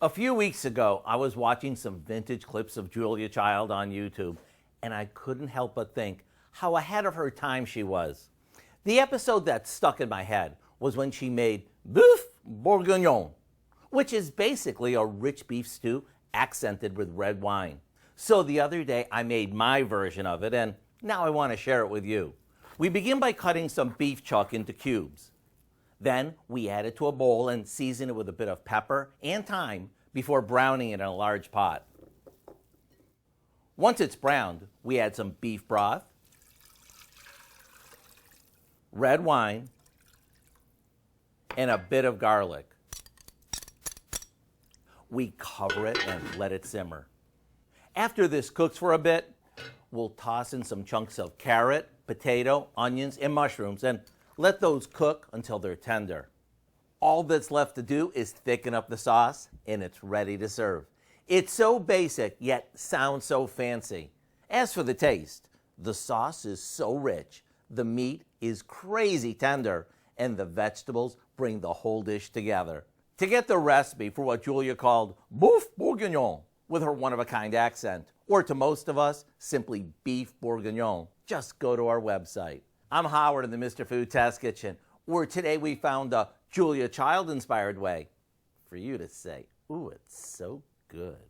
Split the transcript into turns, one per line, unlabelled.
A few weeks ago, I was watching some vintage clips of Julia Child on YouTube, and I couldn't help but think how ahead of her time she was. The episode that stuck in my head was when she made Boeuf Bourguignon, which is basically a rich beef stew accented with red wine. So the other day, I made my version of it, and now I want to share it with you. We begin by cutting some beef chuck into cubes. Then we add it to a bowl and season it with a bit of pepper and thyme before browning it in a large pot. Once it's browned, we add some beef broth, red wine, and a bit of garlic. We cover it and let it simmer. After this cooks for a bit, we'll toss in some chunks of carrot, potato, onions, and mushrooms, and let those cook until they're tender. All that's left to do is thicken up the sauce, and it's ready to serve. It's so basic, yet sounds so fancy. As for the taste, the sauce is so rich, the meat is crazy tender, and the vegetables bring the whole dish together. To get the recipe for what Julia called Boeuf Bourguignon, with her one-of-a-kind accent, or to most of us, simply Beef Bourguignon, just go to our website. I'm Howard in the Mr. Food Test Kitchen, where today we found a Julia Child-inspired way for you to say, ooh, it's so good.